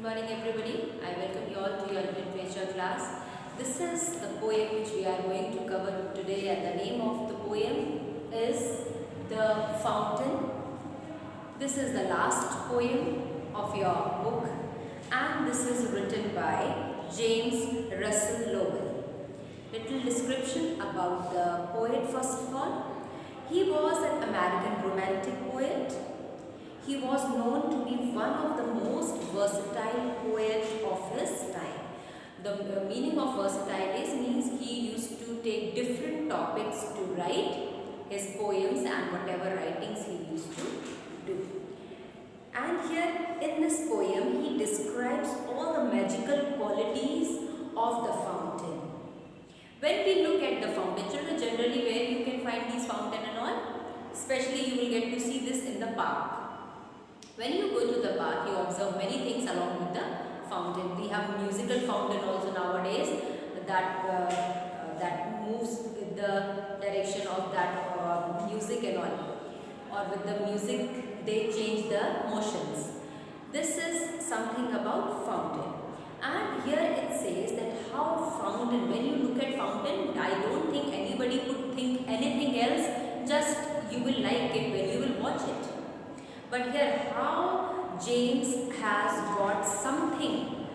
Good morning everybody. I welcome you all to your literature class. This is the poem which we are going to cover today, and the name of the poem is The Fountain. This is the last poem of your book, and this is written by James Russell Lowell. Little description about the poet first of all. He was an American romantic poet. He was known to be one of the most versatile poets of his time. The meaning of versatile means he used to take different topics to write his poems and whatever writings he used to do. And here in this poem, he describes all the magical qualities of the fountain. When we look at the fountain, children, generally where you can find these fountain and all, especially you will get to see this in the park. When you go to the park, you observe many things along with the fountain. We have musical fountain also nowadays that moves with the direction of that music and all. Or with the music, they change the motions. This is something about fountain. And here it says that how fountain, when you look at fountain, I don't think anybody could think anything else, just you will like it when you will watch it. But here how James has got something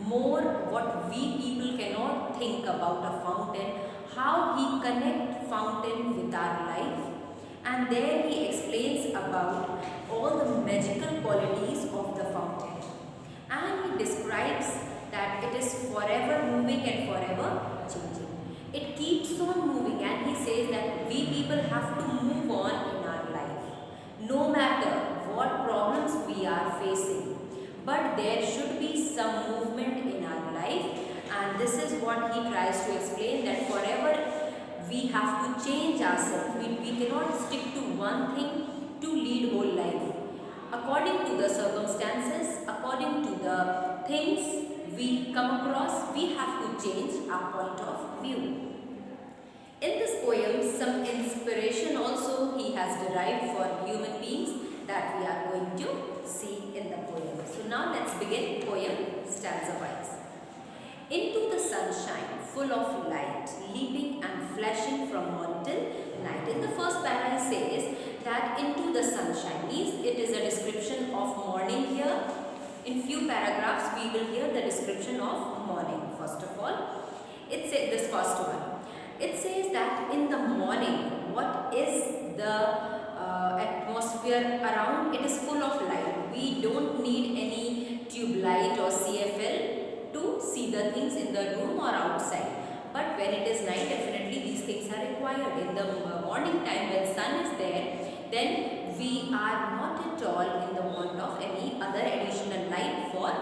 more what we people cannot think about a fountain, how he connects fountain with our life, and there he explains about all the magical qualities of the fountain. And he describes that it is forever moving and forever changing. It keeps on moving, and he says that we people have to move on in our life. No matter what problems we are facing, but there should be some movement in our life, and this is what he tries to explain, that forever we have to change ourselves. We cannot stick to one thing to lead whole life. According to the circumstances, according to the things we come across, we have to change our point of view. In this poem, some inspiration also he has derived for human beings that we are going to see in the poem. So now let's begin poem stanza wise. Into the sunshine, full of light, leaping and flashing from morn till night. In the first para he says that into the sunshine means it is a description of morning here. In few paragraphs we will hear the description of morning. First of all, it says this first one. It says that in the morning, what is the atmosphere around? It is full of light. We don't need any tube light or CFL to see the things in the room or outside. But when it is night, definitely these things are required. In the morning time when sun is there, then we are not at all in the want of any other additional light for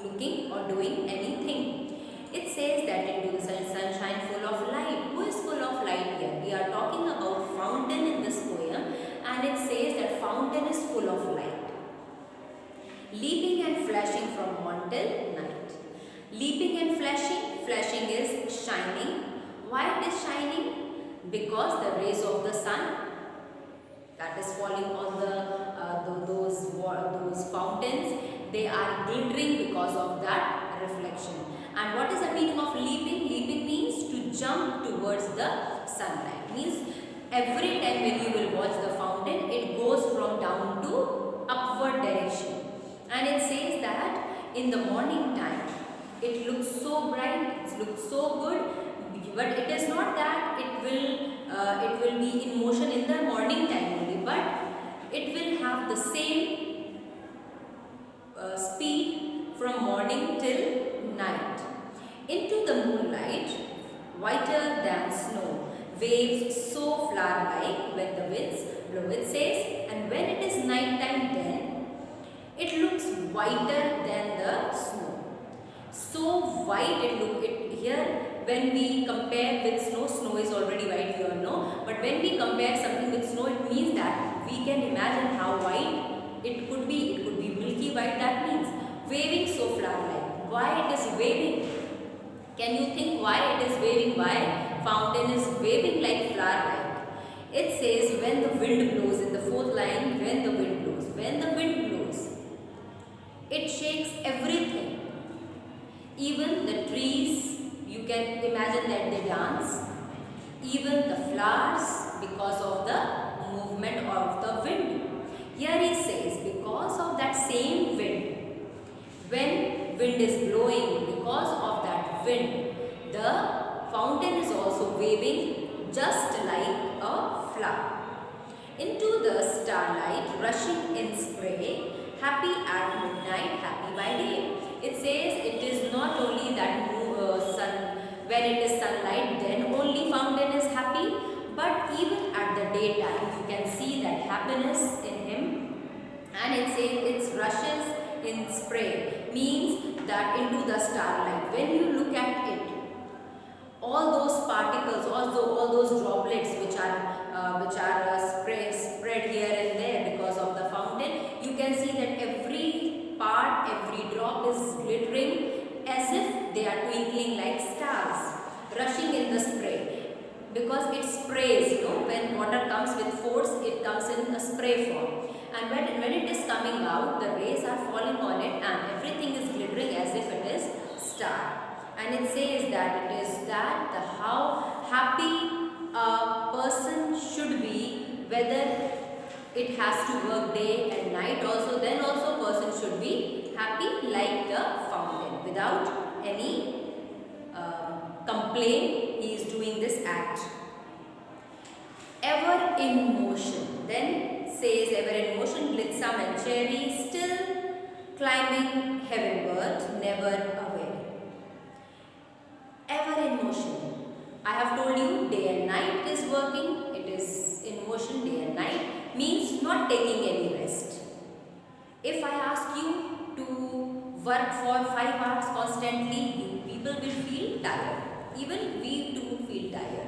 looking or doing anything. It says that into the sunshine full of light. Who is full of light here? We are talking about fountain in this poem, and it says that fountain is full of light. Leaping and flashing from morn till night. Leaping and flashing. Flashing is shining. Why it is shining? Because the rays of the sun that is falling on those fountains, they are glittering because of that reflection. And what is the meaning of leaping? Leaping means to jump towards the sunlight. Means every time when you will watch the fountain, it goes from down to upward direction. And it says that in the morning time, it looks so bright, it looks so good, but it is not that it will be in motion in the morning time only, but it will have the same speed from morning till night. Into the moonlight, whiter than snow, waves so flower-like when the winds blow. It says, and when it is night time, then it looks whiter than the snow. So white it look here. When we compare with snow, snow is already white, we all know. But when we compare something with snow, it means that we can imagine how white it could be. It could be milky white. That means waving so flower-like. Why it is waving? Can you think why it is waving? Why fountain is waving like flower-like? It says when the wind blows, in the fourth line, when the wind blows. When the wind blows, it shakes everything can imagine that they dance. Even the flowers, because of the movement of the wind. Here he says, because of that same wind, when wind is blowing, because of that wind, the fountain is also waving just like a flower. Into the starlight, rushing in spray, happy at midnight, happy by day. It says it is not only that sun, when it is sunlight, then only fountain is happy, but even at the daytime, you can see that happiness in him. And it says it rushes in spray, means that into the starlight. When you look at it, all those particles, also all those droplets which are spread here and there because of the fountain, you can see that every part, every drop is glittering as if they are twinkling like stars, rushing in the spray. Because it sprays, when water comes with force, it comes in a spray form. And when it is coming out, the rays are falling on it and everything is glittering as if it is star. And it says that it is that how happy a person should be, whether it has to work day and night also, then also person should be happy like the fountain without any complaint. He is doing this act. Ever in motion, then says ever in motion, Blitzam and Cherry, still climbing heavenward, never away. Ever in motion. I have told you day and night is working, it is in motion day and night, means not taking any rest. If I ask you to work for 5 hours constantly, people will feel tired. Even we too feel tired.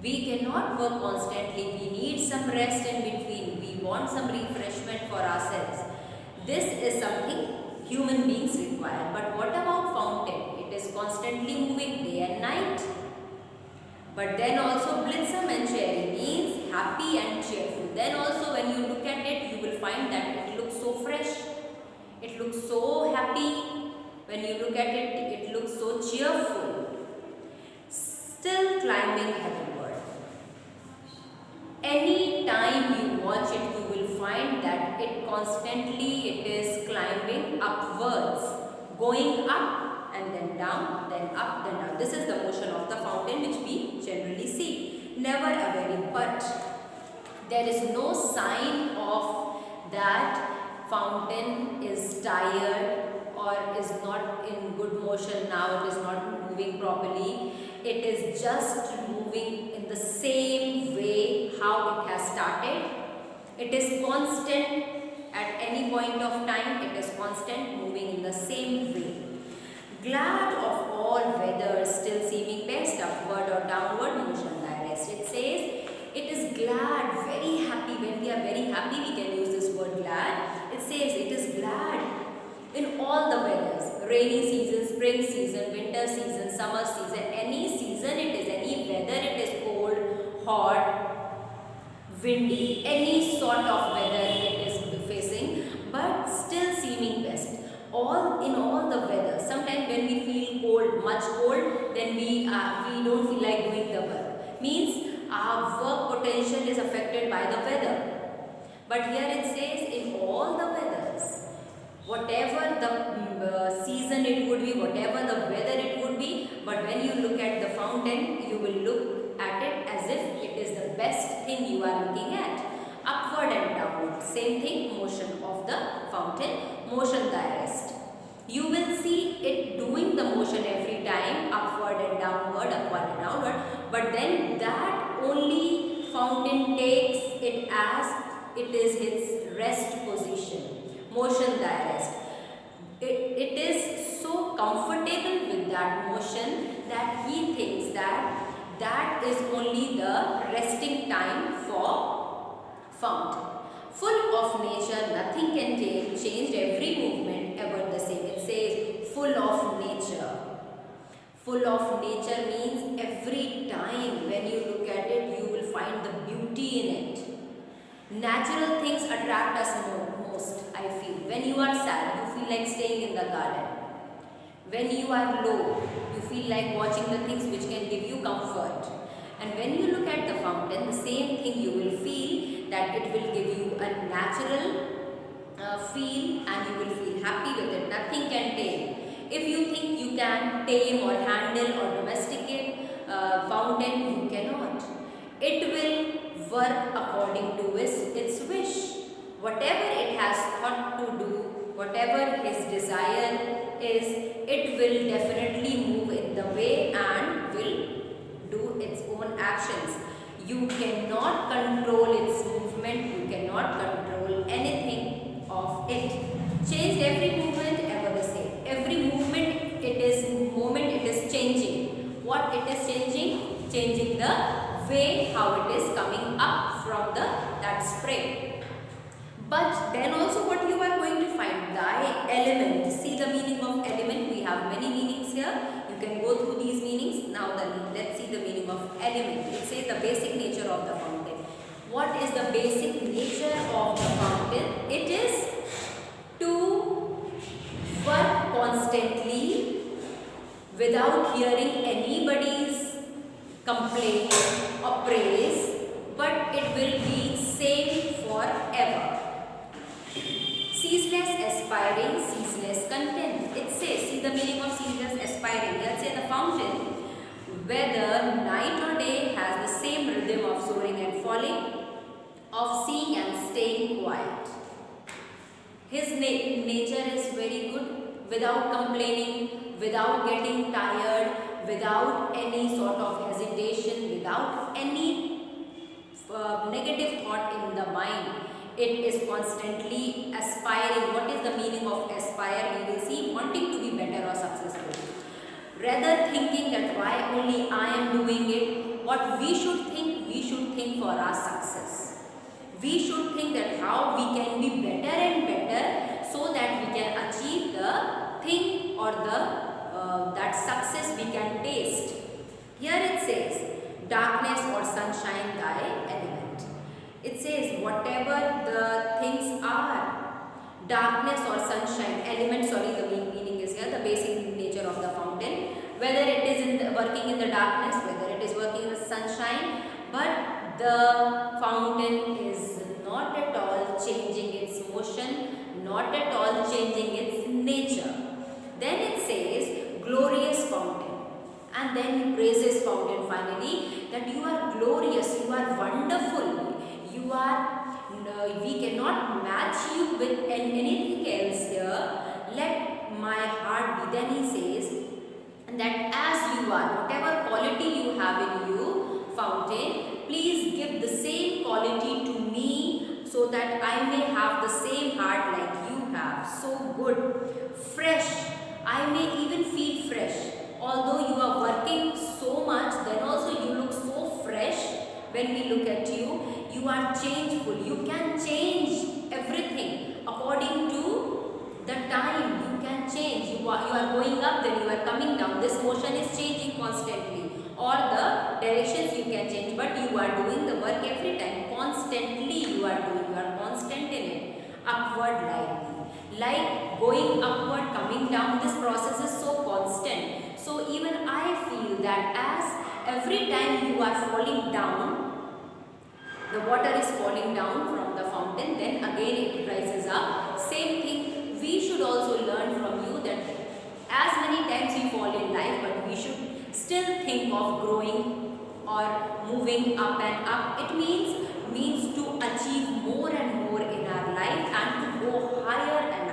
We cannot work constantly, we need some rest in between, we want some refreshment for ourselves. This is something human beings require. But what about fountain? It is constantly moving day and night. But then also Blitzam and Cherry means happy and cheerful. Then also when you look at it, you will find that it looks so fresh. It looks so happy. When you look at it, it looks so cheerful. Still climbing heavenward. Any time you watch it, you will find that it constantly is climbing upwards, going up and then down, then up, then down. This is the motion of the fountain which we generally see. Never a very, but there is no sign of that fountain is tired or is not in good motion now, it is not moving properly. It is just moving in the same way how it has started. It is constant at any point of time, it is constant, moving in the same way. Glad of all weathers, still seeming best, upward or downward motion thy rest. It says it is glad, very happy. When we are very happy, we can use this word glad. It says it is glad in all the weathers, rainy season, spring season, winter season, summer season, any season it is, any weather, it is cold, hot, windy, any sort of weather it is facing, but still seeming best. In all the weather. Sometimes when we feel cold, much cold, then we don't feel like doing the work. Means our work potential is affected by the weather. But here it says in all the weathers, whatever the season it would be, whatever the weather it would be, but when you look at the fountain, you will look at it as if it is the best thing you are looking at. Upward and downward, same thing, motion of the fountain, motion thy rest. You will see it doing the motion every time, upward and downward, but then that only fountain takes it as it is its rest position, motion thy rest. It is so comfortable with that motion that he thinks that that is only the resting time for fountain. Full of nature, nothing can change, every movement ever the same. It says full of nature. Full of nature means every time when you look at it, you will find the beauty in it. Natural things attract us most, I feel. When you are sad, you feel like staying in the garden. When you are low, you feel like watching the things which can give you comfort. And when you look at the fountain, the same thing you will feel, that it will give you a natural feel, and you will feel happy with it. Nothing can tame. If you think you can tame or handle or domesticate fountain, you cannot. It will work according to its wish. Whatever it has thought to do, whatever his desire is, it will definitely move in the way and will do its own actions. You cannot control its movement, you cannot control anything of it. Changed every movement, ever the same. Every movement it is changing. What it is changing? Changing the way how it is coming up from that spray. But then also what you are going to find, thy element. See the meaning of element. We have many meanings here. You can go through these meanings. Now let's see the meaning of element. It says the basic nature of the fountain. What is the basic nature of the fountain? It is to work constantly without hearing anybody's complaint or praise, but it will be same forever. Ceaseless aspiring, ceaseless content. It says, see the meaning of ceaseless aspiring. Let's say the fountain, whether night or day, has the same rhythm of soaring and falling, of seeing and staying quiet. His nature is very good, without complaining, without getting tired, without any sort of hesitation, without any negative thought in the mind. It is constantly aspiring. What is the meaning of aspire? We will see, wanting to be better or successful. Rather thinking that why only I am doing it, what we should think for our success. We should think that how we can be better and better, so that we can achieve the thing or that success we can taste. Here it says, darkness or sunshine, thy element. It says whatever the things are, darkness or sunshine, element, the meaning is here, the basic nature of the fountain, whether it is working in the darkness, whether it is working in the sunshine, but the fountain is not at all changing its motion, not at all changing its nature. Then it says glorious fountain, and then he praises fountain finally, that you are glorious, you are wonderful. You are, we cannot match you with anything else here. Let my heart be. Then he says that as you are, whatever quality you have in you, fountain, please give the same quality to me, so that I may have the same heart like you have. So good, fresh. I may even feel fresh. Although you are working so much, then also you look so fresh. When we look at you, you are changeful. You can change everything according to the time. You can change. You are going up, then you are coming down. This motion is changing constantly. Or the directions you can change, but you are doing the work every time. Constantly you are doing. You are constant in it. Upward like going upward, coming down. This process is so constant. So even I feel that as every time you are falling down, the water is falling down from the fountain, then again it rises up. Same thing, we should also learn from you, that as many times we fall in life, but we should still think of growing or moving up and up. It means to achieve more and more in our life, and to go higher and